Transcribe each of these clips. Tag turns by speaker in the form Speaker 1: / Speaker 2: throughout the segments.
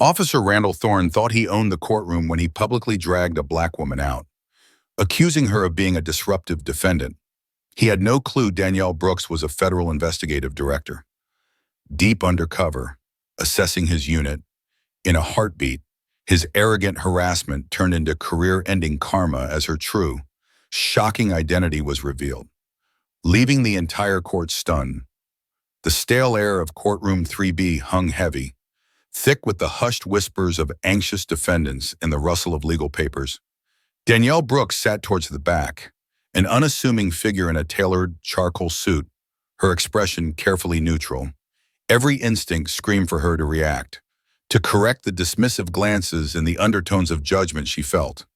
Speaker 1: Officer Randall Thorne thought he owned the courtroom when he publicly dragged a black woman out, accusing her of being a disruptive defendant. He had no clue Danielle Brooks was a federal investigative director, deep undercover, assessing his unit. In a heartbeat, his arrogant harassment turned into career-ending karma as her true, shocking identity was revealed, leaving the entire court stunned. The stale air of courtroom 3B hung heavy, thick with the hushed whispers of anxious defendants and the rustle of legal papers. Danielle Brooks sat towards the back, an unassuming figure in a tailored charcoal suit, her expression carefully neutral. Every instinct screamed for her to react, to correct the dismissive glances and the undertones of judgment she felt.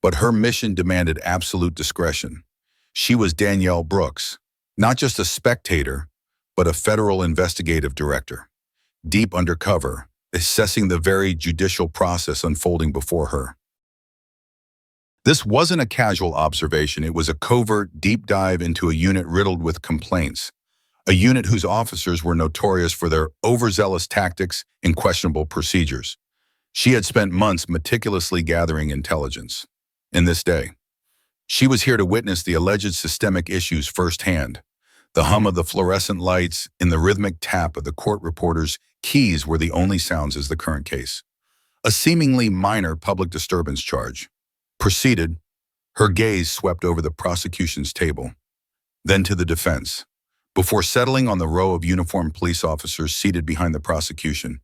Speaker 1: But her mission demanded absolute discretion. She was Danielle Brooks, not just a spectator, but a federal investigative director, deep undercover, assessing the very judicial process unfolding before her. This wasn't a casual observation, it was a covert deep dive into a unit riddled with complaints, a unit whose officers were notorious for their overzealous tactics and questionable procedures. She had spent months meticulously gathering intelligence. In this day, she was here to witness the alleged systemic issues firsthand. The hum of the fluorescent lights and the rhythmic tap of the court reporter's keys were the only sounds as the current case. A seemingly minor public disturbance charge proceeded. Her gaze swept over the prosecution's table, then to the defense, before settling on the row of uniformed police officers seated behind the prosecution.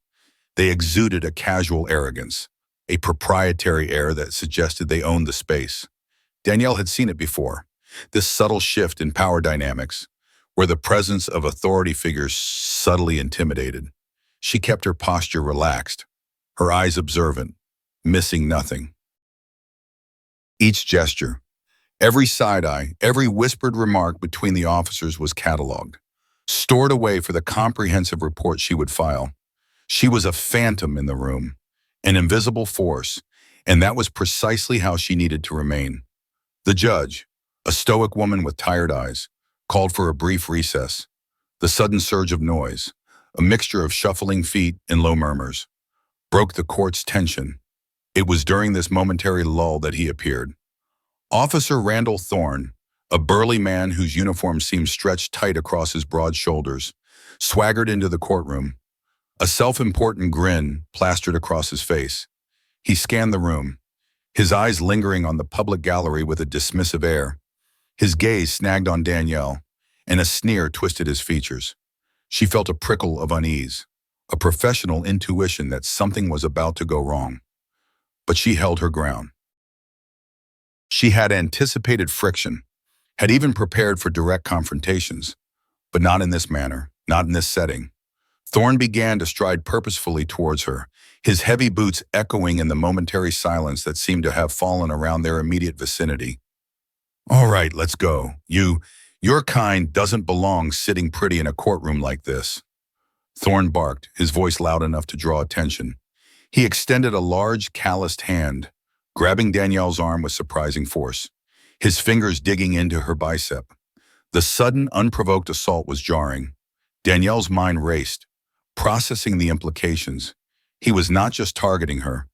Speaker 1: They exuded a casual arrogance, a proprietary air that suggested they owned the space. Danielle had seen it before, this subtle shift in power dynamics, where the presence of authority figures subtly intimidated. She kept her posture relaxed, her eyes observant, missing nothing. Each gesture, every side-eye, every whispered remark between the officers was cataloged, stored away for the comprehensive report she would file. She was a phantom in the room, an invisible force, and that was precisely how she needed to remain. The judge, a stoic woman with tired eyes, called for a brief recess. The sudden surge of noise, a mixture of shuffling feet and low murmurs, broke the court's tension. It was during this momentary lull that he appeared. Officer Randall Thorne, a burly man whose uniform seemed stretched tight across his broad shoulders, swaggered into the courtroom, a self-important grin plastered across his face. He scanned the room, his eyes lingering on the public gallery with a dismissive air. His gaze snagged on Danielle, and a sneer twisted his features. She felt a prickle of unease, a professional intuition that something was about to go wrong. But she held her ground. She had anticipated friction, had even prepared for direct confrontations, but not in this manner, not in this setting. Thorne began to stride purposefully towards her, his heavy boots echoing in the momentary silence that seemed to have fallen around their immediate vicinity. "All right, let's go. Your kind doesn't belong sitting pretty in a courtroom like this." Thorne barked, his voice loud enough to draw attention. He extended a large, calloused hand, grabbing Danielle's arm with surprising force, his fingers digging into her bicep. The sudden, unprovoked assault was jarring. Danielle's mind raced, processing the implications. He was not just targeting her.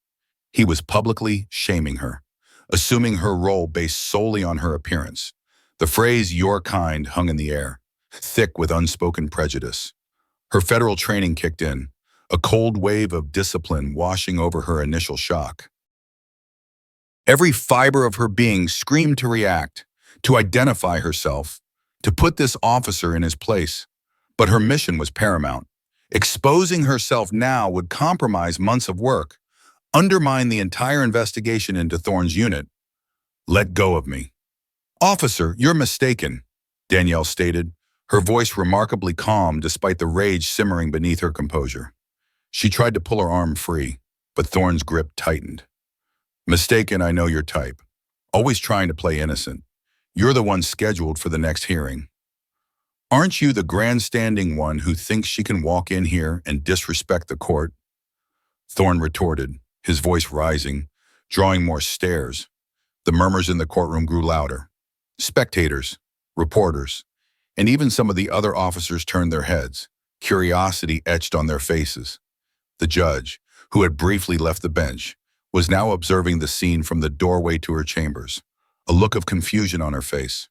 Speaker 1: He was publicly shaming her, assuming her role based solely on her appearance. The phrase "your kind" hung in the air, thick with unspoken prejudice. Her federal training kicked in, a cold wave of discipline washing over her initial shock. Every fiber of her being screamed to react, to identify herself, to put this officer in his place. But her mission was paramount. Exposing herself now would compromise months of work, undermine the entire investigation into Thorne's unit. "Let go of me." "Officer, you're mistaken," Danielle stated, her voice remarkably calm despite the rage simmering beneath her composure. She tried to pull her arm free, but Thorne's grip tightened. "Mistaken, I know your type. Always trying to play innocent. You're the one scheduled for the next hearing. Aren't you the grandstanding one who thinks she can walk in here and disrespect the court?" Thorne retorted, his voice rising, drawing more stares. The murmurs in the courtroom grew louder. Spectators, reporters, and even some of the other officers turned their heads, curiosity etched on their faces. The judge, who had briefly left the bench, was now observing the scene from the doorway to her chambers, a look of confusion on her face.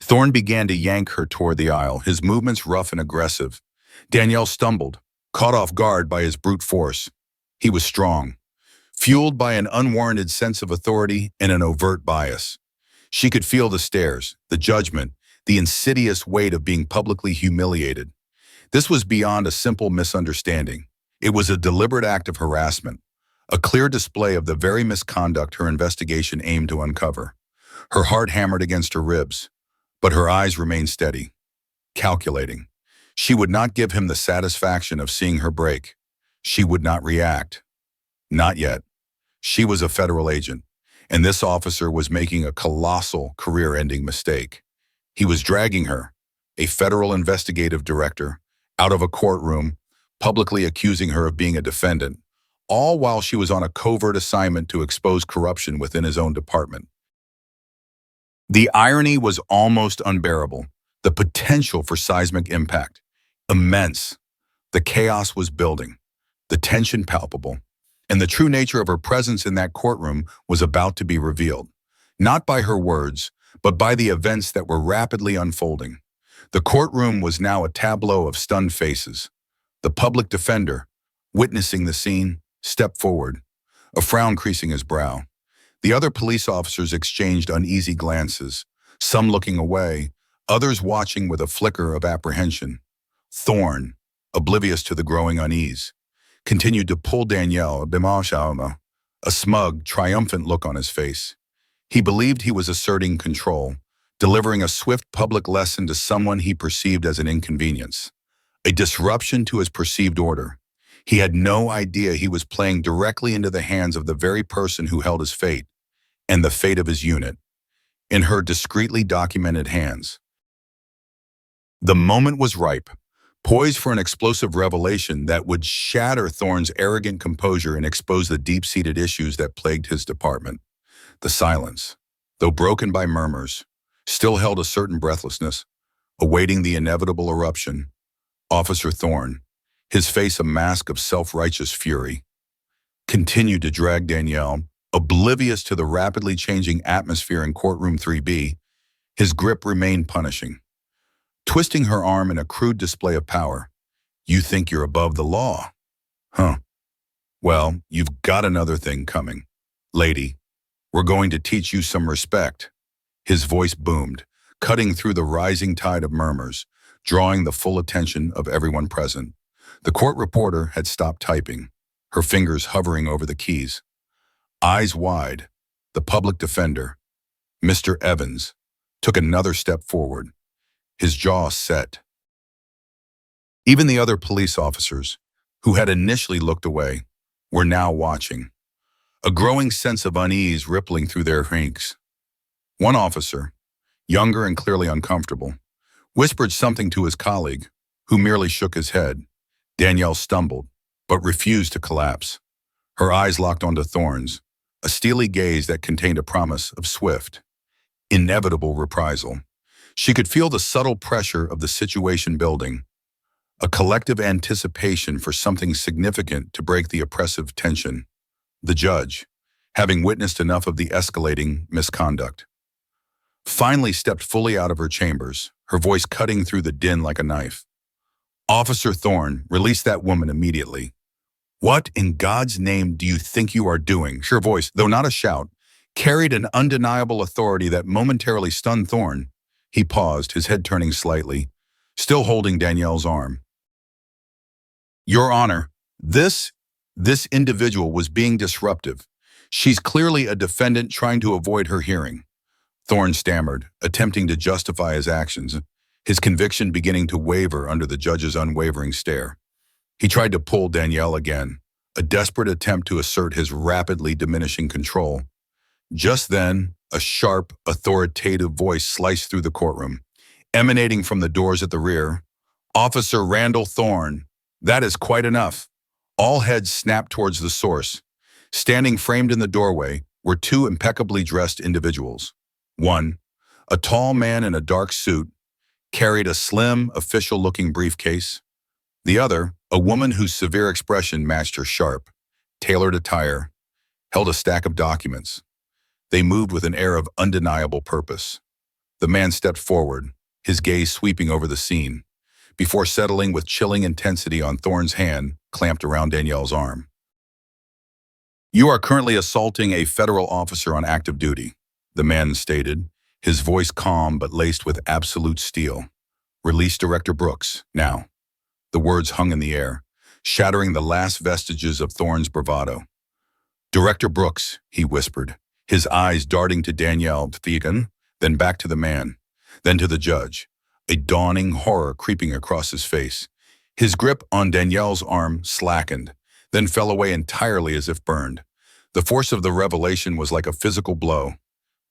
Speaker 1: Thorne began to yank her toward the aisle, his movements rough and aggressive. Danielle stumbled, caught off guard by his brute force. He was strong, fueled by an unwarranted sense of authority and an overt bias. She could feel the stares, the judgment, the insidious weight of being publicly humiliated. This was beyond a simple misunderstanding. It was a deliberate act of harassment, a clear display of the very misconduct her investigation aimed to uncover. Her heart hammered against her ribs, but her eyes remained steady, calculating. She would not give him the satisfaction of seeing her break. She would not react. Not yet. She was a federal agent, and this officer was making a colossal career-ending mistake. He was dragging her, a federal investigative director, out of a courtroom, publicly accusing her of being a defendant, all while she was on a covert assignment to expose corruption within his own department. The irony was almost unbearable. The potential for seismic impact, immense. The chaos was building, the tension palpable, and the true nature of her presence in that courtroom was about to be revealed, not by her words, but by the events that were rapidly unfolding. The courtroom was now a tableau of stunned faces. The public defender, witnessing the scene, stepped forward, a frown creasing his brow. The other police officers exchanged uneasy glances, some looking away, others watching with a flicker of apprehension. Thorne, oblivious to the growing unease, continued to pull Danielle, a smug, triumphant look on his face. He believed he was asserting control, delivering a swift public lesson to someone he perceived as an inconvenience, a disruption to his perceived order. He had no idea he was playing directly into the hands of the very person who held his fate, and the fate of his unit, in her discreetly documented hands. The moment was ripe, poised for an explosive revelation that would shatter Thorne's arrogant composure and expose the deep-seated issues that plagued his department. The silence, though broken by murmurs, still held a certain breathlessness, awaiting the inevitable eruption. Officer Thorne, his face a mask of self-righteous fury, continued to drag Danielle, oblivious to the rapidly changing atmosphere in courtroom 3B. His grip remained punishing, twisting her arm in a crude display of power. You think you're above the law? Huh. Well, you've got another thing coming. Lady, we're going to teach you some respect. His voice boomed, cutting through the rising tide of murmurs, drawing the full attention of everyone present. The court reporter had stopped typing, her fingers hovering over the keys. Eyes wide, the public defender, Mr. Evans, took another step forward, his jaw set. Even the other police officers, who had initially looked away, were now watching, a growing sense of unease rippling through their ranks. One officer, younger and clearly uncomfortable, whispered something to his colleague, who merely shook his head. Danielle stumbled, but refused to collapse. Her eyes locked onto Thorne's, a steely gaze that contained a promise of swift, inevitable reprisal. She could feel the subtle pressure of the situation building, a collective anticipation for something significant to break the oppressive tension. The judge, having witnessed enough of the escalating misconduct, finally stepped fully out of her chambers, her voice cutting through the din like a knife. Officer Thorne, release that woman immediately. What in God's name do you think you are doing? Her voice, though not a shout, carried an undeniable authority that momentarily stunned Thorne. He paused, his head turning slightly, still holding Danielle's arm. Your Honor, this individual was being disruptive. She's clearly a defendant trying to avoid her hearing. Thorne stammered, attempting to justify his actions, his conviction beginning to waver under the judge's unwavering stare. He tried to pull Danielle again, a desperate attempt to assert his rapidly diminishing control. Just then, a sharp, authoritative voice sliced through the courtroom, emanating from the doors at the rear. Officer Randall Thorne, that is quite enough. All heads snapped towards the source. Standing framed in the doorway were two impeccably dressed individuals. One, a tall man in a dark suit, carried a slim, official-looking briefcase. The other, a woman whose severe expression matched her sharp, tailored attire, held a stack of documents. They moved with an air of undeniable purpose. The man stepped forward, his gaze sweeping over the scene, before settling with chilling intensity on Thorne's hand clamped around Danielle's arm. "You are currently assaulting a federal officer on active duty," the man stated, his voice calm but laced with absolute steel. "Release Director Brooks, now." The words hung in the air, shattering the last vestiges of Thorne's bravado. "Director Brooks," he whispered, his eyes darting to Danielle Theakin, then back to the man, then to the judge, a dawning horror creeping across his face. His grip on Danielle's arm slackened, then fell away entirely as if burned. The force of the revelation was like a physical blow.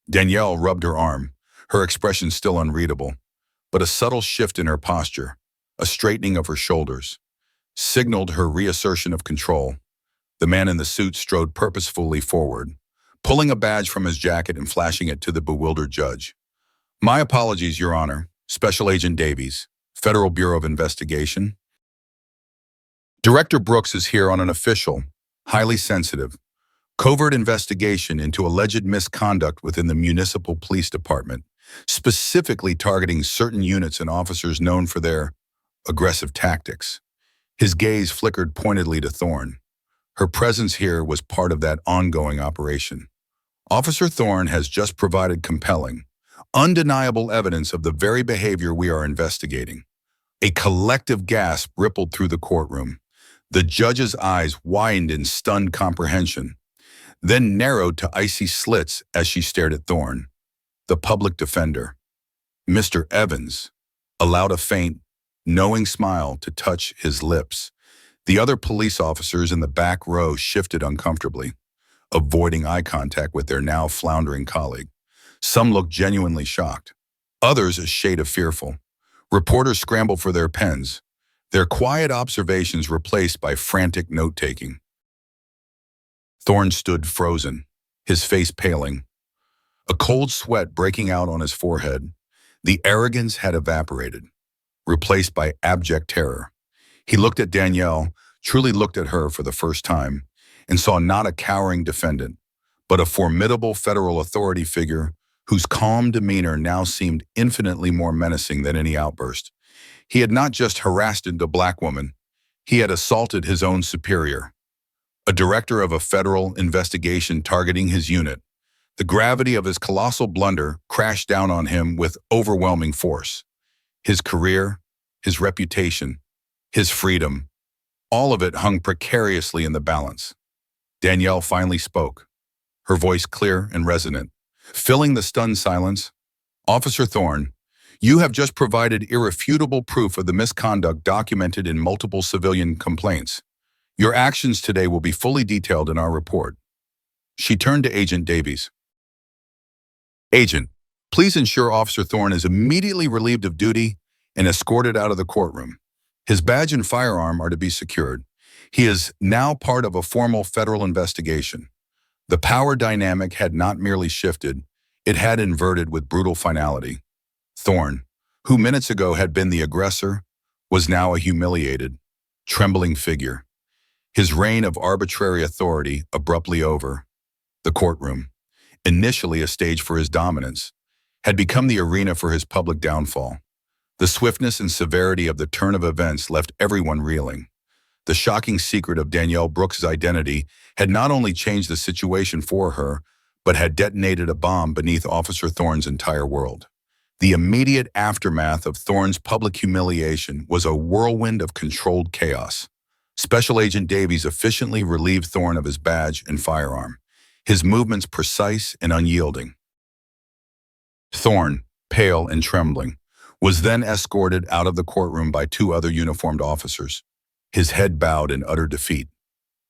Speaker 1: Danielle rubbed her arm, her expression still unreadable, but a subtle shift in her posture, a straightening of her shoulders, signaled her reassertion of control. The man in the suit strode purposefully forward, pulling a badge from his jacket and flashing it to the bewildered judge. "My apologies, Your Honor. Special Agent Davies, Federal Bureau of Investigation." "Director Brooks is here on an official, highly sensitive, covert investigation into alleged misconduct within the municipal police department, specifically targeting certain units and officers known for their aggressive tactics." His gaze flickered pointedly to Thorne. Her presence here was part of that ongoing operation. "Officer Thorne has just provided compelling, undeniable evidence of the very behavior we are investigating." A collective gasp rippled through the courtroom. The judge's eyes widened in stunned comprehension, then narrowed to icy slits as she stared at Thorne. The public defender, Mr. Evans, allowed a faint, knowing smile to touch his lips. The other police officers in the back row shifted uncomfortably, avoiding eye contact with their now floundering colleague. Some looked genuinely shocked, others a shade of fearful. Reporters scrambled for their pens, their quiet observations replaced by frantic note-taking. Thorne stood frozen, his face paling, a cold sweat breaking out on his forehead. The arrogance had evaporated, replaced by abject terror. He looked at Danielle, truly looked at her for the first time, and saw not a cowering defendant, but a formidable federal authority figure whose calm demeanor now seemed infinitely more menacing than any outburst. He had not just harassed a black woman, he had assaulted his own superior, a director of a federal investigation targeting his unit. The gravity of his colossal blunder crashed down on him with overwhelming force. His career, his reputation, his freedom, all of it hung precariously in the balance. Danielle finally spoke, her voice clear and resonant, filling the stunned silence. "Officer Thorne, you have just provided irrefutable proof of the misconduct documented in multiple civilian complaints. Your actions today will be fully detailed in our report." She turned to Agent Davies. "Agent, please ensure Officer Thorne is immediately relieved of duty and escorted out of the courtroom. His badge and firearm are to be secured. He is now part of a formal federal investigation." The power dynamic had not merely shifted, it had inverted with brutal finality. Thorne, who minutes ago had been the aggressor, was now a humiliated, trembling figure. His reign of arbitrary authority abruptly over. The courtroom, initially a stage for his dominance, had become the arena for his public downfall. The swiftness and severity of the turn of events left everyone reeling. The shocking secret of Danielle Brooks' identity had not only changed the situation for her, but had detonated a bomb beneath Officer Thorne's entire world. The immediate aftermath of Thorne's public humiliation was a whirlwind of controlled chaos. Special Agent Davies efficiently relieved Thorne of his badge and firearm, his movements precise and unyielding. Thorne, pale and trembling, was then escorted out of the courtroom by two other uniformed officers, his head bowed in utter defeat.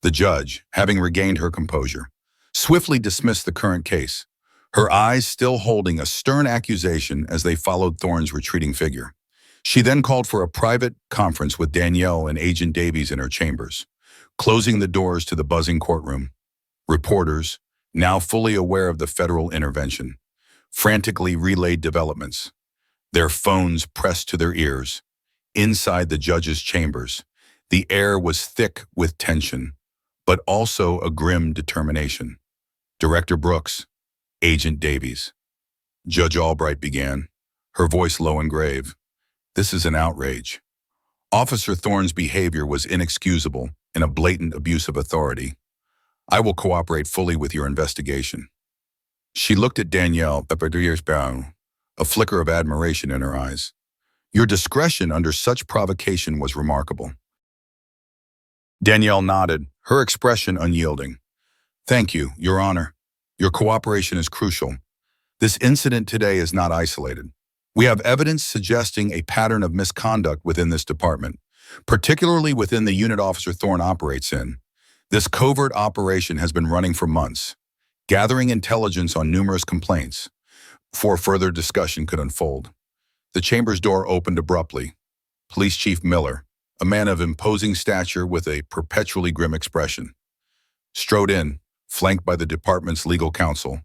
Speaker 1: The judge, having regained her composure, swiftly dismissed the current case, her eyes still holding a stern accusation as they followed Thorne's retreating figure. She then called for a private conference with Danielle and Agent Davies in her chambers, closing the doors to the buzzing courtroom. Reporters, now fully aware of the federal intervention, frantically relayed developments, their phones pressed to their ears. Inside the judge's chambers, The air was thick with tension, but also a grim determination. Director Brooks, Agent Davies. Judge Albright began, her voice low and grave. This is an outrage. Officer Thorne's behavior was inexcusable and a blatant abuse of authority. I will cooperate fully with your investigation. She looked at Danielle, a flicker of admiration in her eyes. Your discretion under such provocation was remarkable. Danielle nodded, her expression unyielding. Thank you, Your Honor. Your cooperation is crucial. This incident today is not isolated. We have evidence suggesting a pattern of misconduct within this department, particularly within the unit Officer Thorne operates in. This covert operation has been running for months, gathering intelligence on numerous complaints, before further discussion could unfold. The chamber's door opened abruptly. Police Chief Miller, a man of imposing stature with a perpetually grim expression, strode in, flanked by the department's legal counsel,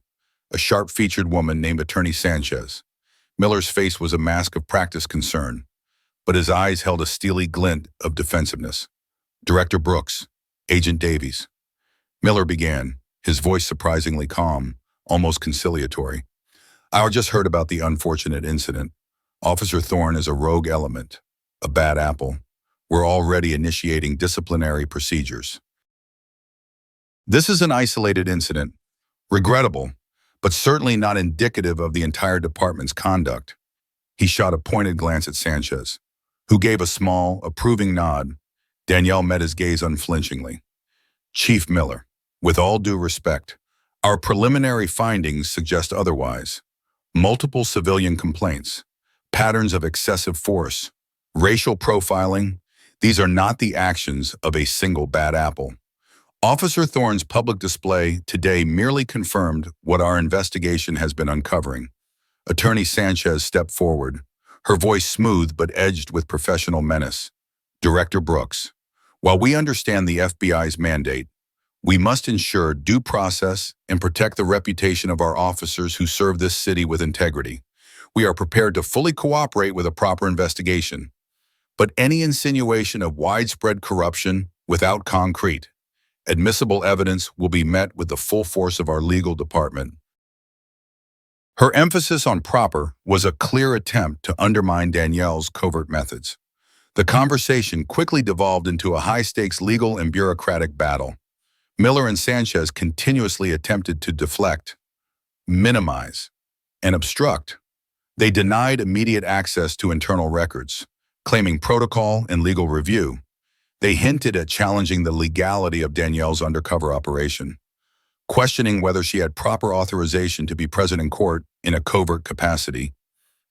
Speaker 1: a sharp-featured woman named Attorney Sanchez. Miller's face was a mask of practiced concern, but his eyes held a steely glint of defensiveness. Director Brooks, Agent Davies. Miller began, his voice surprisingly calm, almost conciliatory. I just heard about the unfortunate incident. Officer Thorne is a rogue element, a bad apple. We're already initiating disciplinary procedures. This is an isolated incident, regrettable, but certainly not indicative of the entire department's conduct. He shot a pointed glance at Sanchez, who gave a small, approving nod. Danielle met his gaze unflinchingly. Chief Miller, with all due respect, our preliminary findings suggest otherwise. Multiple civilian complaints, patterns of excessive force, racial profiling, these are not the actions of a single bad apple. Officer Thorne's public display today merely confirmed what our investigation has been uncovering. Attorney Sanchez stepped forward, her voice smooth but edged with professional menace. Director Brooks, while we understand the FBI's mandate, we must ensure due process and protect the reputation of our officers who serve this city with integrity. We are prepared to fully cooperate with a proper investigation. But any insinuation of widespread corruption without concrete, admissible evidence will be met with the full force of our legal department. Her emphasis on proper was a clear attempt to undermine Danielle's covert methods. The conversation quickly devolved into a high-stakes legal and bureaucratic battle. Miller and Sanchez continuously attempted to deflect, minimize, and obstruct. They denied immediate access to internal records, claiming protocol and legal review. They hinted at challenging the legality of Danielle's undercover operation, questioning whether she had proper authorization to be present in court in a covert capacity.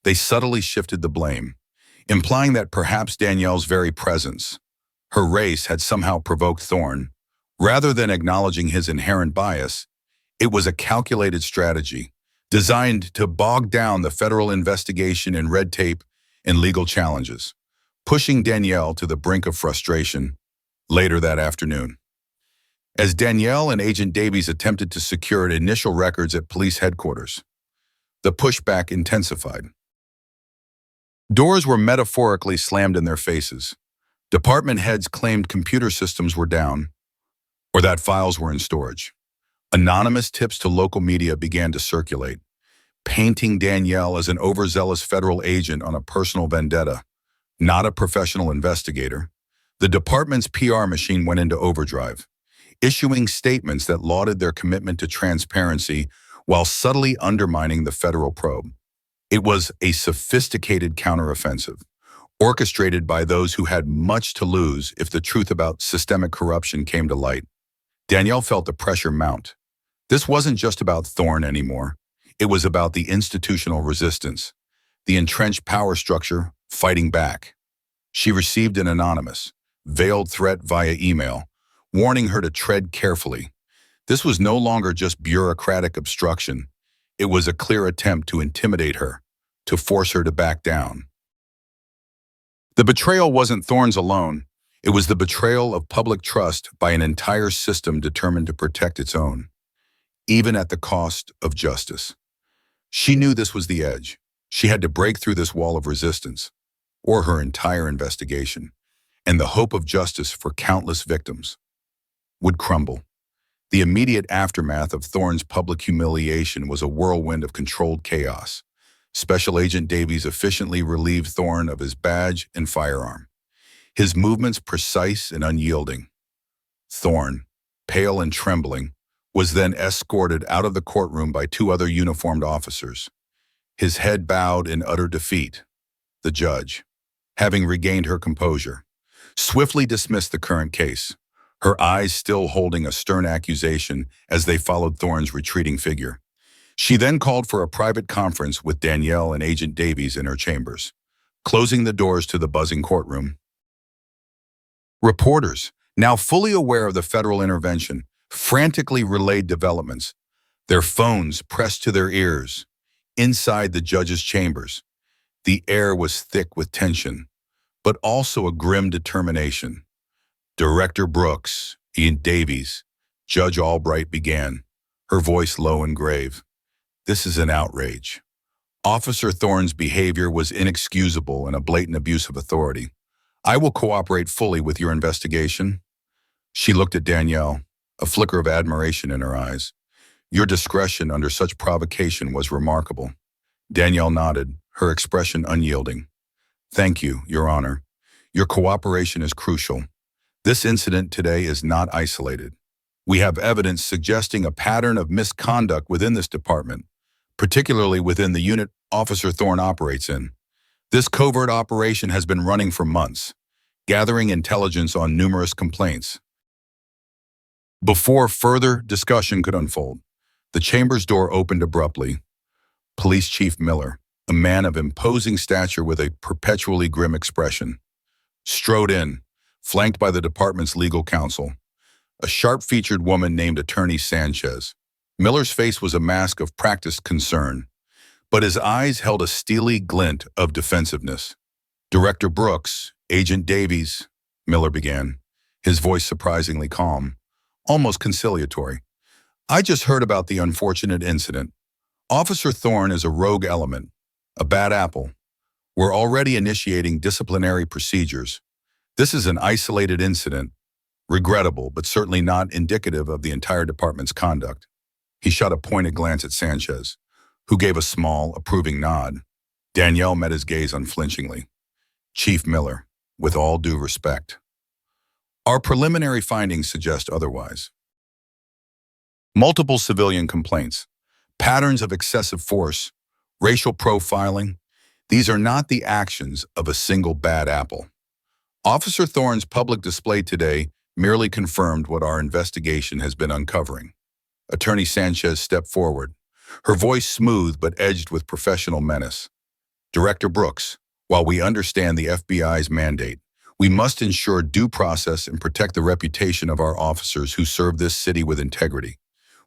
Speaker 1: They subtly shifted the blame, implying that perhaps Danielle's very presence, her race, had somehow provoked Thorne. Rather than acknowledging his inherent bias, it was a calculated strategy designed to bog down the federal investigation in red tape and legal challenges, pushing Danielle to the brink of frustration. Later that afternoon, as Danielle and Agent Davies attempted to secure initial records at police headquarters, the pushback intensified. Doors were metaphorically slammed in their faces. Department heads claimed computer systems were down, or that files were in storage. Anonymous tips to local media began to circulate, painting Danielle as an overzealous federal agent on a personal vendetta, not a professional investigator. The department's PR machine went into overdrive, issuing statements that lauded their commitment to transparency while subtly undermining the federal probe. It was a sophisticated counteroffensive, orchestrated by those who had much to lose if the truth about systemic corruption came to light. Danielle felt the pressure mount. This wasn't just about Thorne anymore. It was about the institutional resistance, the entrenched power structure fighting back. She received an anonymous, veiled threat via email, warning her to tread carefully. This was no longer just bureaucratic obstruction. It was a clear attempt to intimidate her, to force her to back down. The betrayal wasn't Thorne's alone. It was the betrayal of public trust by an entire system determined to protect its own, even at the cost of justice. She knew this was the edge. She had to break through this wall of resistance, or her entire investigation, and the hope of justice for countless victims would crumble. The immediate aftermath of Thorne's public humiliation was a whirlwind of controlled chaos. Special Agent Davies efficiently relieved Thorne of his badge and firearm, his movements precise and unyielding. Thorne, pale and trembling, was then escorted out of the courtroom by two other uniformed officers, his head bowed in utter defeat. The judge, having regained her composure, swiftly dismissed the current case, her eyes still holding a stern accusation as they followed Thorne's retreating figure. She then called for a private conference with Danielle and Agent Davies in her chambers, closing the doors to the buzzing courtroom. Reporters, now fully aware of the federal intervention, frantically relayed developments, their phones pressed to their ears. Inside the judge's chambers, the air was thick with tension, but also a grim determination. Director Brooks, Ian Davies, Judge Albright began, her voice low and grave. This is an outrage. Officer Thorne's behavior was inexcusable and a blatant abuse of authority. I will cooperate fully with your investigation. She looked at Danielle, a flicker of admiration in her eyes. Your discretion under such provocation was remarkable. Danielle nodded, her expression unyielding. Thank you, Your Honor. Your cooperation is crucial. This incident today is not isolated. We have evidence suggesting a pattern of misconduct within this department, particularly within the unit Officer Thorne operates in. This covert operation has been running for months, gathering intelligence on numerous complaints. Before further discussion could unfold, the chamber's door opened abruptly. Police Chief Miller, a man of imposing stature with a perpetually grim expression, strode in, flanked by the department's legal counsel, a sharp-featured woman named Attorney Sanchez. Miller's face was a mask of practiced concern, but his eyes held a steely glint of defensiveness. Director Brooks, Agent Davies, Miller began, his voice surprisingly calm, almost conciliatory. I just heard about the unfortunate incident. Officer Thorne is a rogue element, a bad apple. We're already initiating disciplinary procedures. This is an isolated incident, regrettable, but certainly not indicative of the entire department's conduct. He shot a pointed glance at Sanchez, who gave a small, approving nod. Danielle met his gaze unflinchingly. Chief Miller, with all due respect. Our preliminary findings suggest otherwise. Multiple civilian complaints, patterns of excessive force, racial profiling, these are not the actions of a single bad apple. Officer Thorne's public display today merely confirmed what our investigation has been uncovering. Attorney Sanchez stepped forward, her voice smooth but edged with professional menace. Director Brooks, while we understand the FBI's mandate, we must ensure due process and protect the reputation of our officers who serve this city with integrity.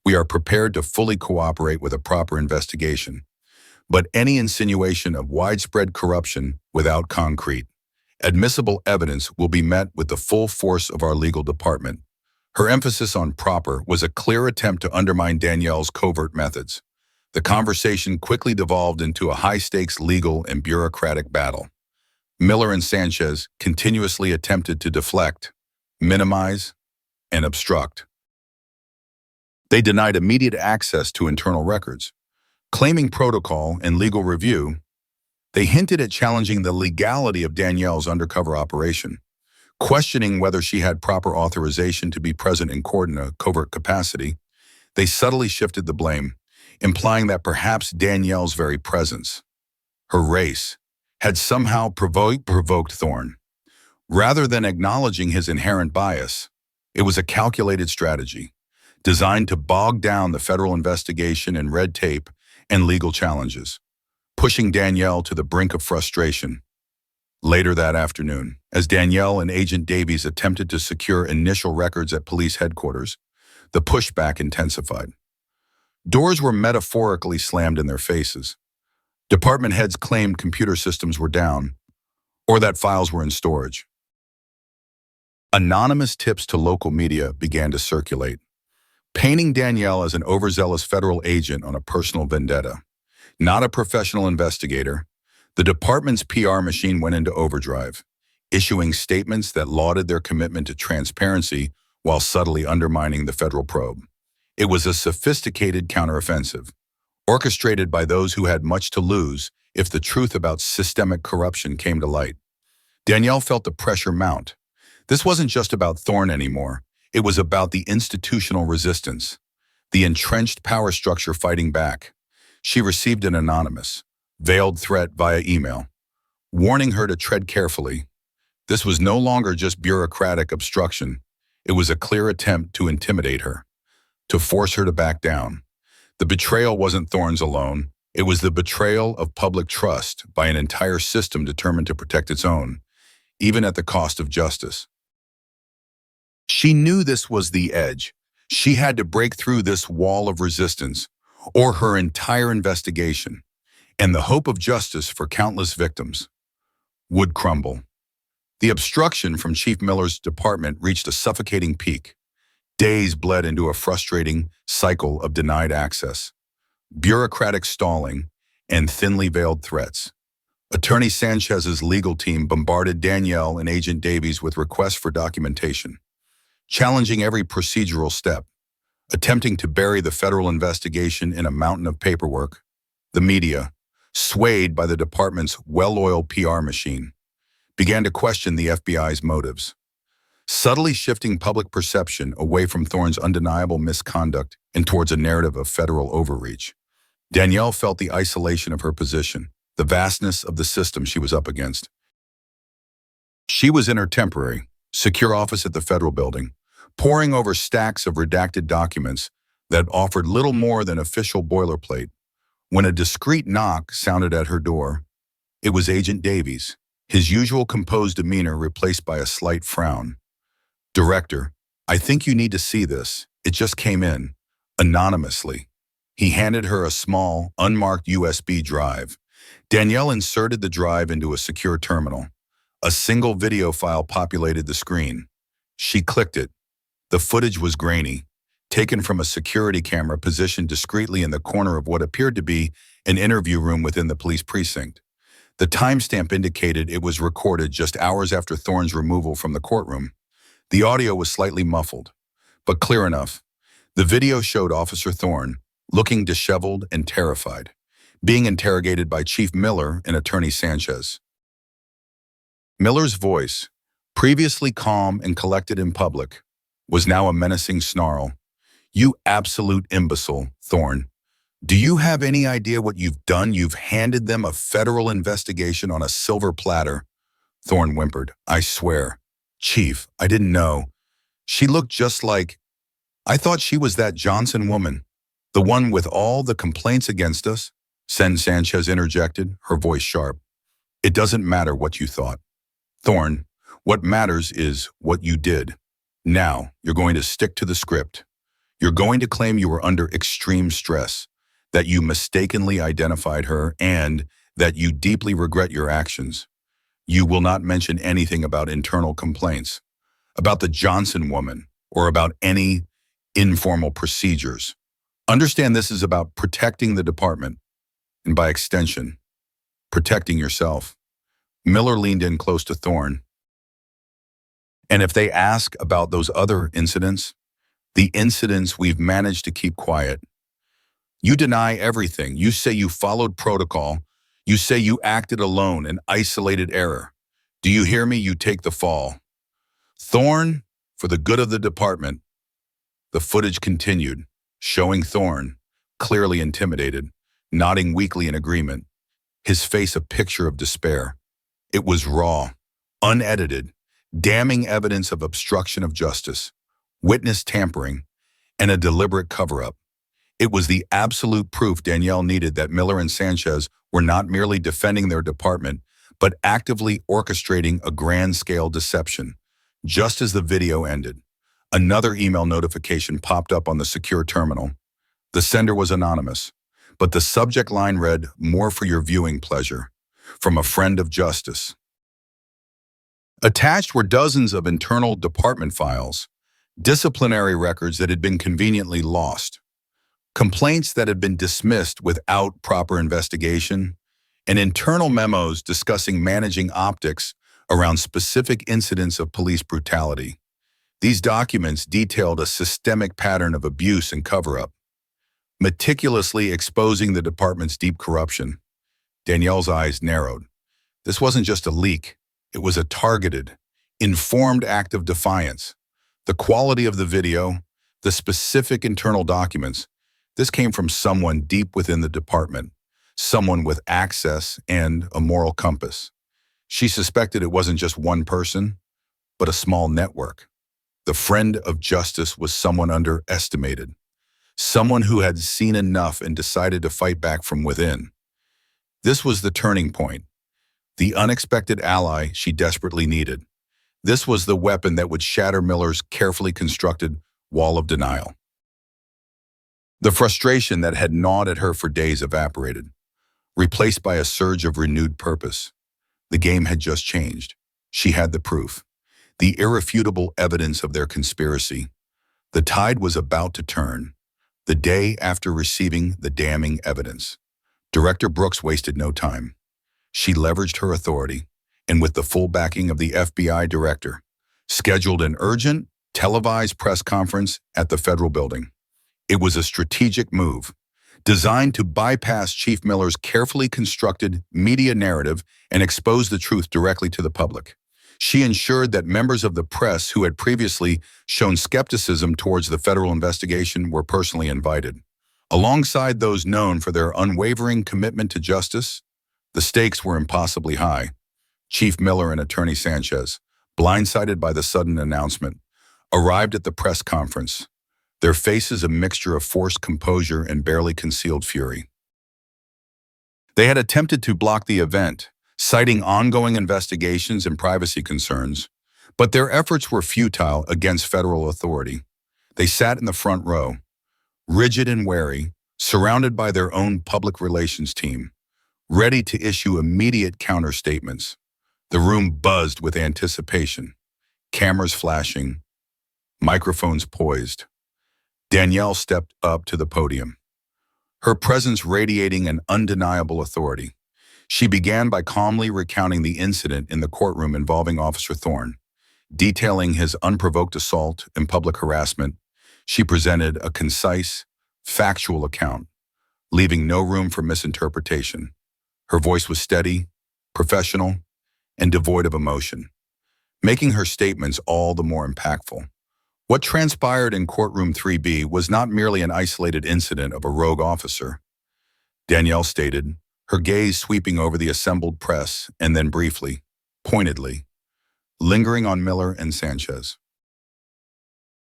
Speaker 1: We are prepared to fully cooperate with a proper investigation, but any insinuation of widespread corruption without concrete, admissible evidence will be met with the full force of our legal department. Her emphasis on proper was a clear attempt to undermine Danielle's covert methods. The conversation quickly devolved into a high-stakes legal and bureaucratic battle. Miller and Sanchez continuously attempted to deflect, minimize, and obstruct. They denied immediate access to internal records, claiming protocol and legal review. They hinted at challenging the legality of Danielle's undercover operation, questioning whether she had proper authorization to be present in court in a covert capacity. They subtly shifted the blame, implying that perhaps Danielle's very presence, her race, had somehow provoked Thorne. Rather than acknowledging his inherent bias, it was a calculated strategy, designed to bog down the federal investigation in red tape and legal challenges, pushing Danielle to the brink of frustration. Later that afternoon, as Danielle and Agent Davies attempted to secure initial records at police headquarters, the pushback intensified. Doors were metaphorically slammed in their faces. Department heads claimed computer systems were down, or that files were in storage. Anonymous tips to local media began to circulate, painting Danielle as an overzealous federal agent on a personal vendetta. Not a professional investigator, the department's PR machine went into overdrive, issuing statements that lauded their commitment to transparency while subtly undermining the federal probe. It was a sophisticated counteroffensive, orchestrated by those who had much to lose if the truth about systemic corruption came to light. Danielle felt the pressure mount. This wasn't just about Thorne anymore. It was about the institutional resistance, the entrenched power structure fighting back. She received an anonymous, veiled threat via email, warning her to tread carefully. This was no longer just bureaucratic obstruction. It was a clear attempt to intimidate her, to force her to back down. The betrayal wasn't Thorne's alone. It was the betrayal of public trust by an entire system determined to protect its own, even at the cost of justice. She knew this was the edge. She had to break through this wall of resistance, or her entire investigation, and the hope of justice for countless victims would crumble. The obstruction from Chief Miller's department reached a suffocating peak. Days bled into a frustrating cycle of denied access, bureaucratic stalling, and thinly veiled threats. Attorney Sanchez's legal team bombarded Danielle and Agent Davies with requests for documentation, challenging every procedural step, attempting to bury the federal investigation in a mountain of paperwork. The media, swayed by the department's well-oiled PR machine, began to question the FBI's motives, subtly shifting public perception away from Thorne's undeniable misconduct and towards a narrative of federal overreach. Danielle felt the isolation of her position, the vastness of the system she was up against. She was in her temporary, secure office at the federal building, poring over stacks of redacted documents that offered little more than official boilerplate, when a discreet knock sounded at her door. It was Agent Davies, his usual composed demeanor replaced by a slight frown. "Director, I think you need to see this. It just came in, anonymously." He handed her a small, unmarked USB drive. Danielle inserted the drive into a secure terminal. A single video file populated the screen. She clicked it. The footage was grainy, taken from a security camera positioned discreetly in the corner of what appeared to be an interview room within the police precinct. The timestamp indicated it was recorded just hours after Thorne's removal from the courtroom. The audio was slightly muffled, but clear enough. The video showed Officer Thorne, looking disheveled and terrified, being interrogated by Chief Miller and Attorney Sanchez. Miller's voice, previously calm and collected in public, was now a menacing snarl. "You absolute imbecile, Thorne. Do you have any idea what you've done? You've handed them a federal investigation on a silver platter." Thorne whimpered. "I swear. Chief, I didn't know. She looked just like... I thought she was that Johnson woman. The one with all the complaints against us," Sanchez interjected, her voice sharp. "It doesn't matter what you thought, Thorne. What matters is what you did. Now, you're going to stick to the script. You're going to claim you were under extreme stress, that you mistakenly identified her, and that you deeply regret your actions. You will not mention anything about internal complaints, about the Johnson woman, or about any informal procedures. Understand this is about protecting the department, and by extension, protecting yourself." Miller leaned in close to Thorne. "And if they ask about those other incidents, the incidents we've managed to keep quiet, you deny everything. You say you followed protocol. You say you acted alone, an isolated error. Do you hear me? You take the fall. Thorne, for the good of the department." The footage continued, showing Thorne, clearly intimidated, nodding weakly in agreement, his face a picture of despair. It was raw, unedited, damning evidence of obstruction of justice, witness tampering, and a deliberate cover-up. It was the absolute proof Danielle needed that Miller and Sanchez were not merely defending their department, but actively orchestrating a grand-scale deception. Just as the video ended, another email notification popped up on the secure terminal. The sender was anonymous, but the subject line read, "More for your viewing pleasure, from a friend of justice." Attached were dozens of internal department files, disciplinary records that had been conveniently lost, complaints that had been dismissed without proper investigation, and internal memos discussing managing optics around specific incidents of police brutality. These documents detailed a systemic pattern of abuse and cover-up, meticulously exposing the department's deep corruption. Danielle's eyes narrowed. This wasn't just a leak. It was a targeted, informed act of defiance. The quality of the video, the specific internal documents, this came from someone deep within the department, someone with access and a moral compass. She suspected it wasn't just one person, but a small network. The friend of justice was someone underestimated, someone who had seen enough and decided to fight back from within. This was the turning point, the unexpected ally she desperately needed. This was the weapon that would shatter Miller's carefully constructed wall of denial. The frustration that had gnawed at her for days evaporated, replaced by a surge of renewed purpose. The game had just changed. She had the proof, the irrefutable evidence of their conspiracy. The tide was about to turn, the day after receiving the damning evidence. Director Brooks wasted no time. She leveraged her authority, and with the full backing of the FBI director, scheduled an urgent, televised press conference at the federal building. It was a strategic move, designed to bypass Chief Miller's carefully constructed media narrative and expose the truth directly to the public. She ensured that members of the press who had previously shown skepticism towards the federal investigation were personally invited. Alongside those known for their unwavering commitment to justice, the stakes were impossibly high. Chief Miller and Attorney Sanchez, blindsided by the sudden announcement, arrived at the press conference, their faces a mixture of forced composure and barely concealed fury. They had attempted to block the event, citing ongoing investigations and privacy concerns, but their efforts were futile against federal authority. They sat in the front row, rigid and wary, surrounded by their own public relations team, ready to issue immediate counter-statements. The room buzzed with anticipation, cameras flashing, microphones poised. Danielle stepped up to the podium, her presence radiating an undeniable authority. She began by calmly recounting the incident in the courtroom involving Officer Thorne. Detailing his unprovoked assault and public harassment, she presented a concise, factual account, leaving no room for misinterpretation. Her voice was steady, professional, and devoid of emotion, making her statements all the more impactful. What transpired in courtroom 3B was not merely an isolated incident of a rogue officer, Danielle stated, her gaze sweeping over the assembled press and then briefly, pointedly, lingering on Miller and Sanchez.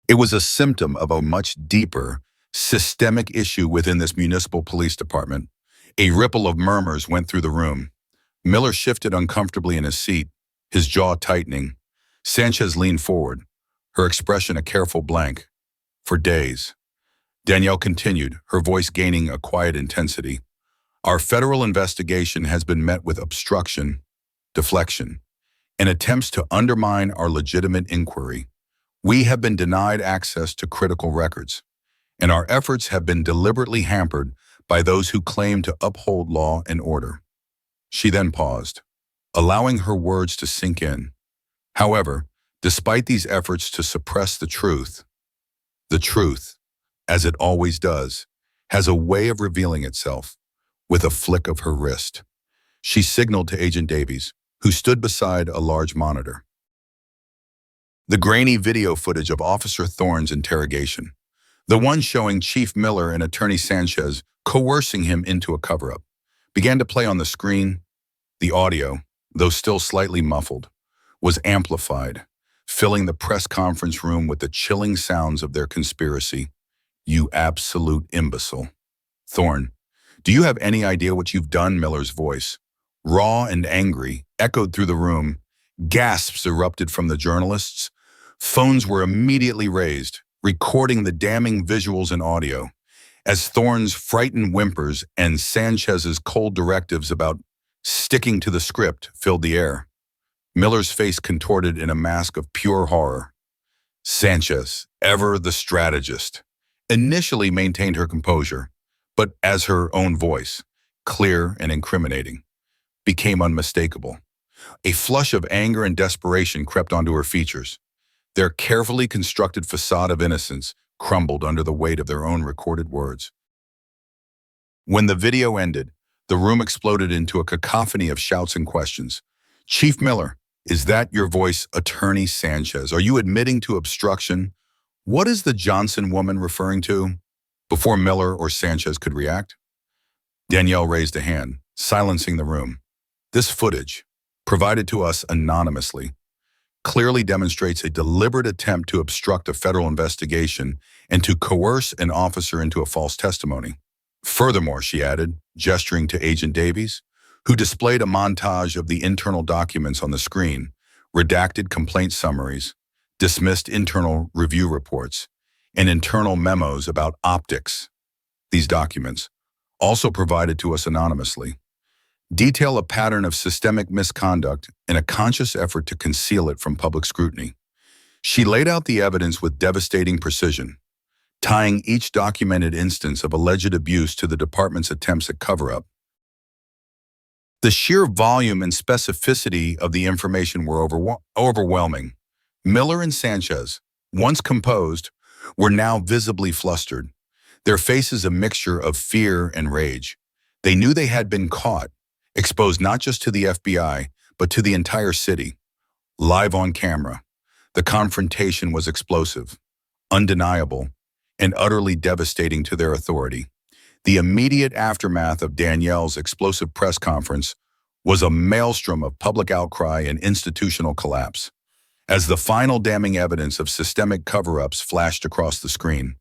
Speaker 1: It was a symptom of a much deeper, systemic issue within this municipal police department. A ripple of murmurs went through the room. Miller shifted uncomfortably in his seat, his jaw tightening. Sanchez leaned forward, her expression a careful blank. For days, Danielle continued, her voice gaining a quiet intensity. Our federal investigation has been met with obstruction, deflection, and attempts to undermine our legitimate inquiry. We have been denied access to critical records, and our efforts have been deliberately hampered by those who claim to uphold law and order. She then paused, allowing her words to sink in. However, despite these efforts to suppress the truth, as it always does, has a way of revealing itself with a flick of her wrist. She signaled to Agent Davies, who stood beside a large monitor. The grainy video footage of Officer Thorne's interrogation, the one showing Chief Miller and Attorney Sanchez coercing him into a cover-up, began to play on the screen. The audio, though still slightly muffled, was amplified, filling the press conference room with the chilling sounds of their conspiracy. You absolute imbecile. Thorne, do you have any idea what you've done? Miller's voice, raw and angry, echoed through the room. Gasps erupted from the journalists. Phones were immediately raised, recording the damning visuals and audio, as Thorne's frightened whimpers and Sanchez's cold directives about sticking to the script filled the air. Miller's face contorted in a mask of pure horror. Sanchez, ever the strategist, initially maintained her composure, but as her own voice, clear and incriminating, became unmistakable. A flush of anger and desperation crept onto her features. Their carefully constructed facade of innocence crumbled under the weight of their own recorded words. When the video ended, the room exploded into a cacophony of shouts and questions. "Chief Miller, is that your voice? Attorney Sanchez, are you admitting to obstruction? What is the Johnson woman referring to?" Before Miller or Sanchez could react, Danielle raised a hand, silencing the room. "This footage, provided to us anonymously, clearly demonstrates a deliberate attempt to obstruct a federal investigation and to coerce an officer into a false testimony. Furthermore," she added, gesturing to Agent Davies, who displayed a montage of the internal documents on the screen, redacted complaint summaries, dismissed internal review reports, and internal memos about optics. These documents, also provided to us anonymously, detail a pattern of systemic misconduct in a conscious effort to conceal it from public scrutiny. She laid out the evidence with devastating precision, tying each documented instance of alleged abuse to the department's attempts at cover-up. The sheer volume and specificity of the information were overwhelming. Miller and Sanchez, once composed, were now visibly flustered, their faces a mixture of fear and rage. They knew they had been caught, exposed not just to the FBI, but to the entire city. Live on camera, the confrontation was explosive, undeniable, and utterly devastating to their authority. The immediate aftermath of Danielle's explosive press conference was a maelstrom of public outcry and institutional collapse. As the final damning evidence of systemic cover-ups flashed across the screen,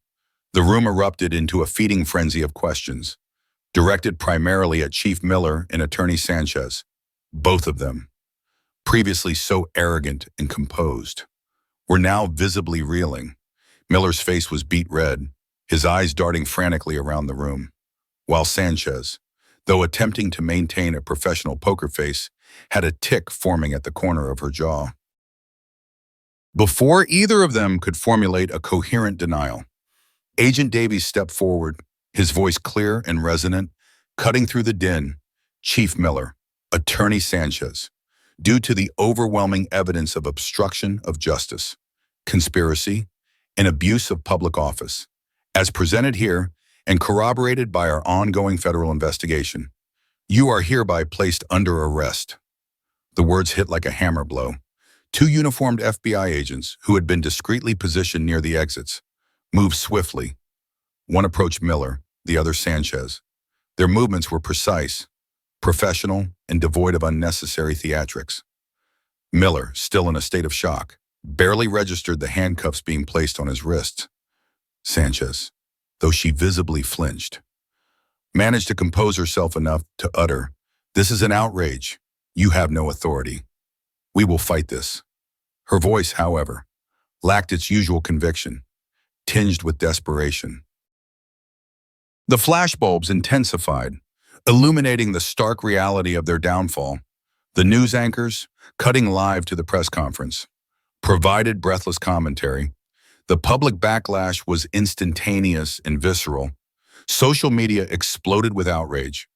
Speaker 1: the room erupted into a feeding frenzy of questions, directed primarily at Chief Miller and Attorney Sanchez, both of them, previously so arrogant and composed, were now visibly reeling. Miller's face was beet red, his eyes darting frantically around the room, while Sanchez, though attempting to maintain a professional poker face, had a tic forming at the corner of her jaw. Before either of them could formulate a coherent denial, Agent Davies stepped forward, his voice clear and resonant, cutting through the din. "Chief Miller, Attorney Sanchez, due to the overwhelming evidence of obstruction of justice, conspiracy, and abuse of public office, as presented here and corroborated by our ongoing federal investigation, you are hereby placed under arrest." The words hit like a hammer blow. Two uniformed FBI agents, who had been discreetly positioned near the exits, moved swiftly. One approached Miller, the other Sanchez. Their movements were precise, professional, and devoid of unnecessary theatrics. Miller, still in a state of shock, barely registered the handcuffs being placed on his wrists. Sanchez, though she visibly flinched, managed to compose herself enough to utter, "This is an outrage. You have no authority. We will fight this." Her voice, however, lacked its usual conviction, tinged with desperation. The flashbulbs intensified, illuminating the stark reality of their downfall. The news anchors, cutting live to the press conference, provided breathless commentary. The public backlash was instantaneous and visceral. Social media exploded with outrage.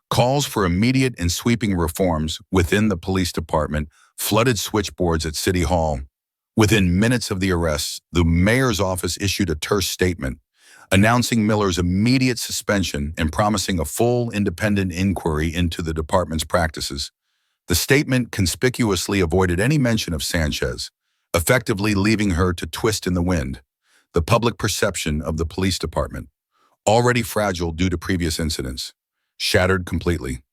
Speaker 1: Calls for immediate and sweeping reforms within the police department flooded switchboards at City Hall. Within minutes of the arrests, the mayor's office issued a terse statement, announcing Miller's immediate suspension and promising a full independent inquiry into the department's practices. The statement conspicuously avoided any mention of Sanchez, effectively leaving her to twist in the wind. The public perception of the police department, already fragile due to previous incidents, shattered completely.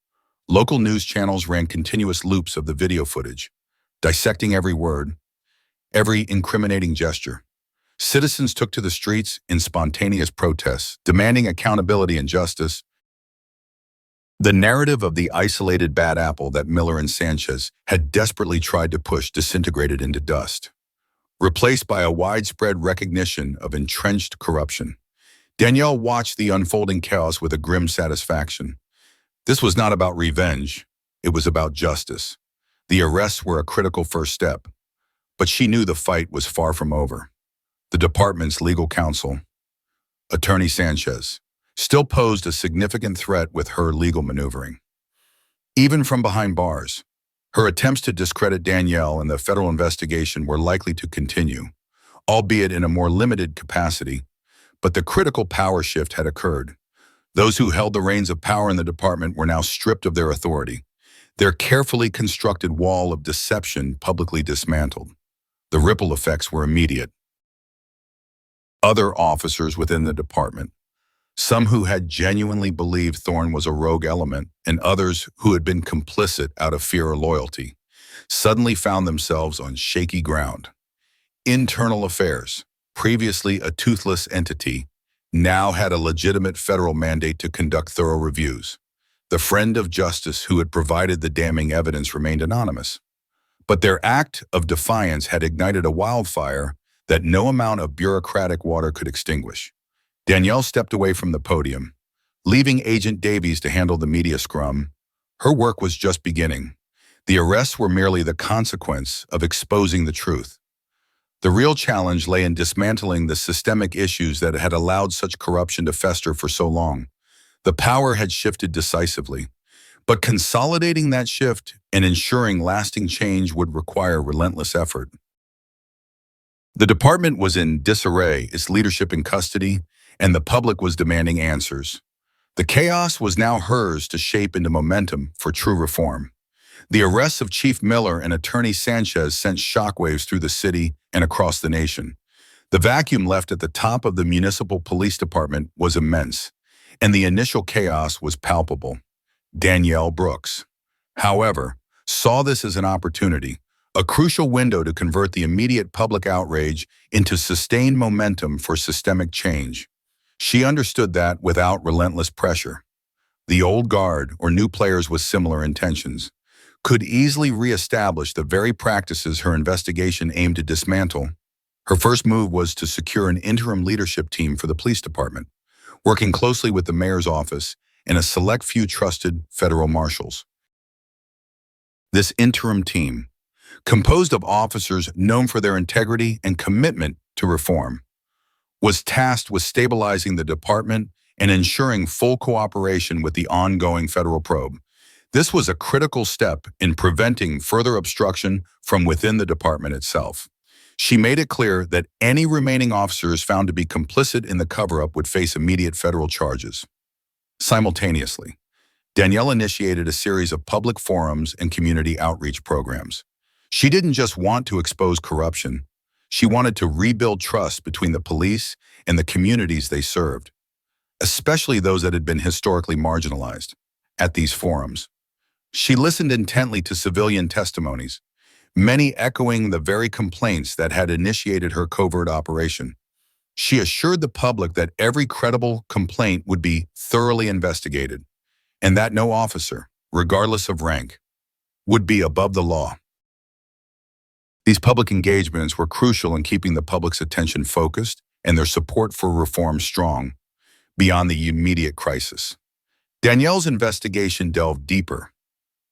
Speaker 1: Local news channels ran continuous loops of the video footage, dissecting every word, every incriminating gesture. Citizens took to the streets in spontaneous protests, demanding accountability and justice. The narrative of the isolated bad apple that Miller and Sanchez had desperately tried to push disintegrated into dust, replaced by a widespread recognition of entrenched corruption. Danielle watched the unfolding chaos with a grim satisfaction. This was not about revenge, it was about justice. The arrests were a critical first step, but she knew the fight was far from over. The department's legal counsel, Attorney Sanchez, still posed a significant threat with her legal maneuvering. Even from behind bars, Her attempts to discredit Danielle and the federal investigation were likely to continue, albeit in a more limited capacity, but the critical power shift had occurred. Those who held the reins of power in the department were now stripped of their authority, their carefully constructed wall of deception publicly dismantled. The ripple effects were immediate. Other officers within the department, some who had genuinely believed Thorne was a rogue element, and others who had been complicit out of fear or loyalty, suddenly found themselves on shaky ground. Internal Affairs, previously a toothless entity, now had a legitimate federal mandate to conduct thorough reviews. The friend of justice who had provided the damning evidence remained anonymous. But their act of defiance had ignited a wildfire that no amount of bureaucratic water could extinguish. Danielle stepped away from the podium, leaving Agent Davies to handle the media scrum. Her work was just beginning. The arrests were merely the consequence of exposing the truth. The real challenge lay in dismantling the systemic issues that had allowed such corruption to fester for so long. The power had shifted decisively, but consolidating that shift and ensuring lasting change would require relentless effort. The department was in disarray, its leadership in custody, and the public was demanding answers. The chaos was now hers to shape into momentum for true reform. The arrests of Chief Miller and Attorney Sanchez sent shockwaves through the city and across the nation. The vacuum left at the top of the municipal police department was immense, and the initial chaos was palpable. Danielle Brooks, however, saw this as an opportunity, a crucial window to convert the immediate public outrage into sustained momentum for systemic change. She understood that without relentless pressure, the old guard or new players with similar intentions could easily reestablish the very practices her investigation aimed to dismantle. Her first move was to secure an interim leadership team for the police department, working closely with the mayor's office and a select few trusted federal marshals. This interim team, composed of officers known for their integrity and commitment to reform, was tasked with stabilizing the department and ensuring full cooperation with the ongoing federal probe. This was a critical step in preventing further obstruction from within the department itself. She made it clear that any remaining officers found to be complicit in the cover-up would face immediate federal charges. Simultaneously, Danielle initiated a series of public forums and community outreach programs. She didn't just want to expose corruption, she wanted to rebuild trust between the police and the communities they served, especially those that had been historically marginalized. At these forums, she listened intently to civilian testimonies, many echoing the very complaints that had initiated her covert operation. She assured the public that every credible complaint would be thoroughly investigated, and that no officer, regardless of rank, would be above the law. These public engagements were crucial in keeping the public's attention focused and their support for reform strong beyond the immediate crisis. Danielle's investigation delved deeper,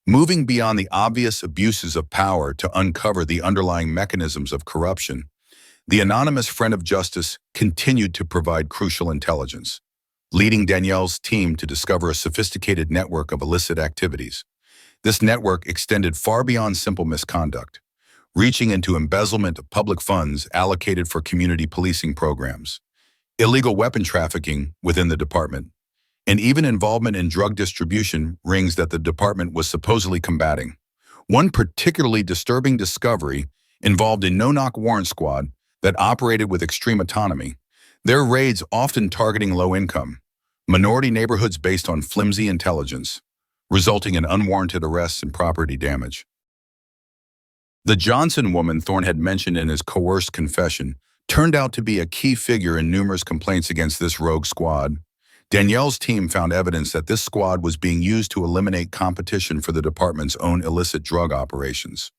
Speaker 1: moving beyond the obvious abuses of power to uncover the underlying mechanisms of corruption. The anonymous friend of justice continued to provide crucial intelligence, leading Danielle's team to discover a sophisticated network of illicit activities. This network extended far beyond simple misconduct, reaching into embezzlement of public funds allocated for community policing programs, illegal weapon trafficking within the department, and even involvement in drug distribution rings that the department was supposedly combating. One particularly disturbing discovery involved a no-knock warrant squad that operated with extreme autonomy, their raids often targeting low-income, minority neighborhoods based on flimsy intelligence, resulting in unwarranted arrests and property damage. The Johnson woman Thorne had mentioned in his coerced confession turned out to be a key figure in numerous complaints against this rogue squad. Danielle's team found evidence that this squad was being used to eliminate competition for the department's own illicit drug operations.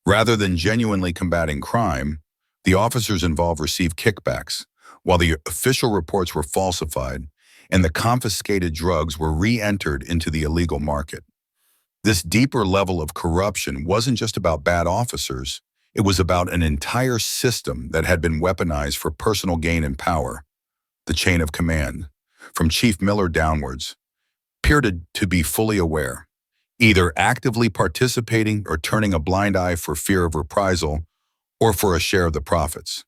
Speaker 1: Rather than genuinely combating crime, the officers involved received kickbacks, while the official reports were falsified and the confiscated drugs were re-entered into the illegal market. This deeper level of corruption wasn't just about bad officers, it was about an entire system that had been weaponized for personal gain and power. The chain of command, from Chief Miller downwards, appeared to be fully aware. either actively participating or turning a blind eye for fear of reprisal or for a share of the profits.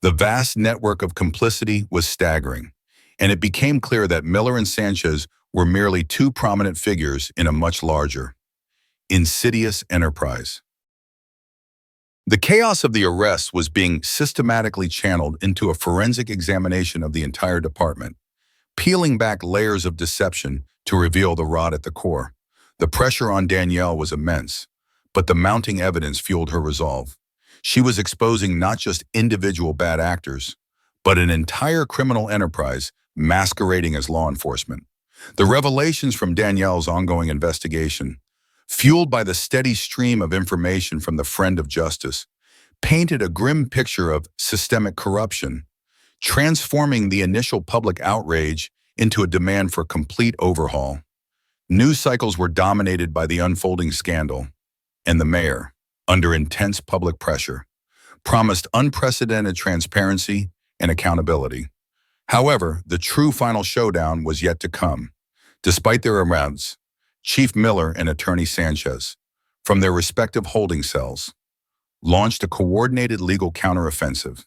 Speaker 1: The vast network of complicity was staggering, and it became clear that Miller and Sanchez were merely two prominent figures in a much larger, insidious enterprise. The chaos of the arrests was being systematically channeled into a forensic examination of the entire department, peeling back layers of deception to reveal the rot at the core. The pressure on Danielle was immense, but the mounting evidence fueled her resolve. She was exposing not just individual bad actors, but an entire criminal enterprise masquerading as law enforcement. The revelations from Danielle's ongoing investigation, fueled by the steady stream of information from the friend of justice, painted a grim picture of systemic corruption, transforming the initial public outrage into a demand for complete overhaul. News cycles were dominated by the unfolding scandal, and the mayor, under intense public pressure, promised unprecedented transparency and accountability. However, the true final showdown was yet to come. Despite their arrests, Chief Miller and Attorney Sanchez, from their respective holding cells, launched a coordinated legal counteroffensive.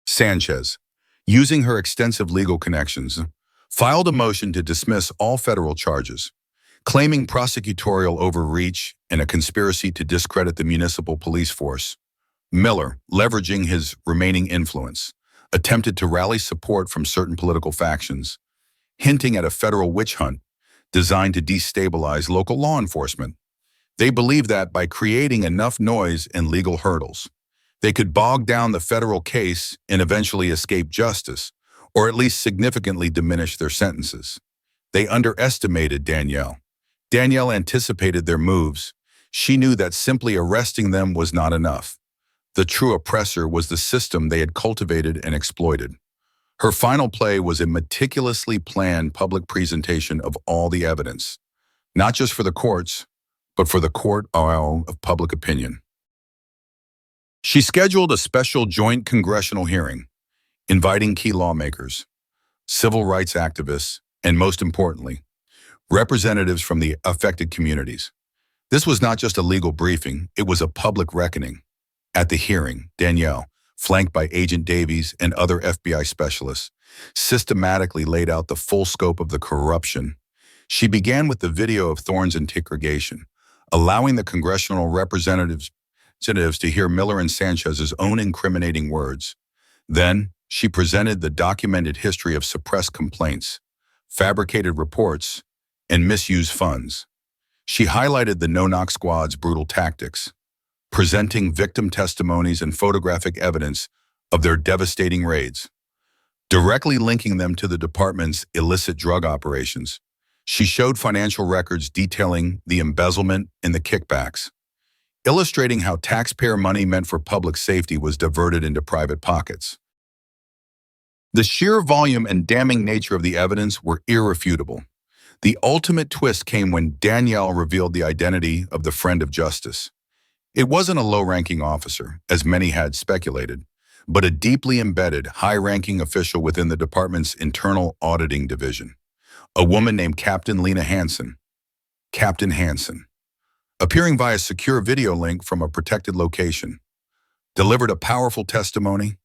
Speaker 1: Sanchez, using her extensive legal connections, filed a motion to dismiss all federal charges, claiming prosecutorial overreach and a conspiracy to discredit the municipal police force. Miller, leveraging his remaining influence, attempted to rally support from certain political factions, hinting at a federal witch hunt designed to destabilize local law enforcement. They believed that by creating enough noise and legal hurdles, they could bog down the federal case and eventually escape justice, or at least significantly diminish their sentences. They underestimated Danielle. Danielle anticipated their moves. She knew that simply arresting them was not enough. The true oppressor was the system they had cultivated and exploited. Her final play was a meticulously planned public presentation of all the evidence, not just for the courts, but for the court of public opinion. She scheduled a special joint congressional hearing, inviting key lawmakers, civil rights activists, and most importantly, representatives from the affected communities. This was not just a legal briefing, it was a public reckoning. At the hearing, Danielle, flanked by Agent Davies and other FBI specialists, systematically laid out the full scope of the corruption. She began with the video of Thorne's interrogation, allowing the congressional representatives to hear Miller and Sanchez's own incriminating words. Then, she presented the documented history of suppressed complaints, fabricated reports, and misused funds. She highlighted the no-knock squad's brutal tactics, presenting victim testimonies and photographic evidence of their devastating raids, directly linking them to the department's illicit drug operations. She showed financial records detailing the embezzlement and the kickbacks, illustrating how taxpayer money meant for public safety was diverted into private pockets. The sheer volume and damning nature of the evidence were irrefutable. The ultimate twist came when Danielle revealed the identity of the friend of justice. It wasn't a low-ranking officer, as many had speculated, but a deeply embedded, high-ranking official within the department's internal auditing division. A woman named Captain Lena Hansen. Captain Hansen, appearing via secure video link from a protected location, delivered a powerful testimony.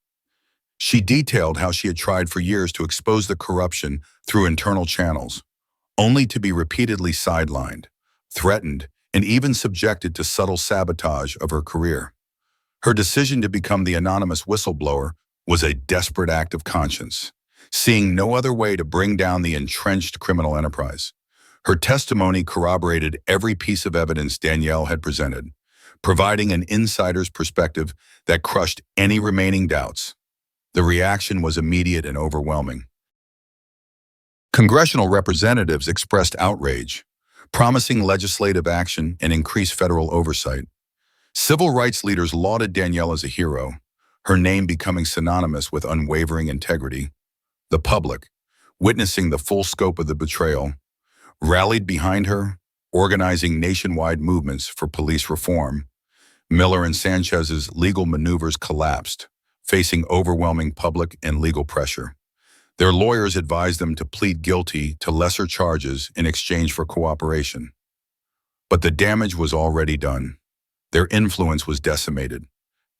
Speaker 1: She detailed how she had tried for years to expose the corruption through internal channels, only to be repeatedly sidelined, threatened, and even subjected to subtle sabotage of her career. Her decision to become the anonymous whistleblower was a desperate act of conscience, seeing no other way to bring down the entrenched criminal enterprise. Her testimony corroborated every piece of evidence Danielle had presented, providing an insider's perspective that crushed any remaining doubts. The reaction was immediate and overwhelming. Congressional representatives expressed outrage, promising legislative action and increased federal oversight. Civil rights leaders lauded Danielle as a hero, her name becoming synonymous with unwavering integrity. The public, witnessing the full scope of the betrayal, rallied behind her, organizing nationwide movements for police reform. Miller and Sanchez's legal maneuvers collapsed, facing overwhelming public and legal pressure. Their lawyers advised them to plead guilty to lesser charges in exchange for cooperation. But the damage was already done. Their influence was decimated,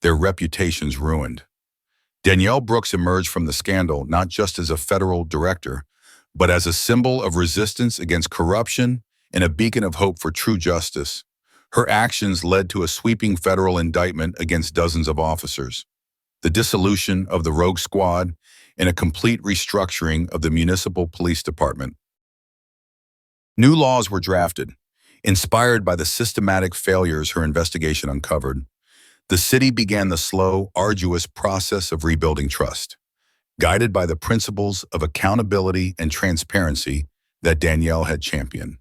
Speaker 1: their reputations ruined. Danielle Brooks emerged from the scandal not just as a federal director, but as a symbol of resistance against corruption and a beacon of hope for true justice. Her actions led to a sweeping federal indictment against dozens of officers, the dissolution of the Rogue Squad, and a complete restructuring of the municipal police department. New laws were drafted, inspired by the systematic failures her investigation uncovered. The city began the slow, arduous process of rebuilding trust, guided by the principles of accountability and transparency that Danielle had championed.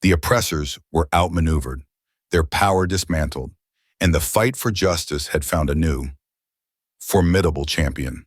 Speaker 1: The oppressors were outmaneuvered, their power dismantled, and the fight for justice had found a new, formidable champion.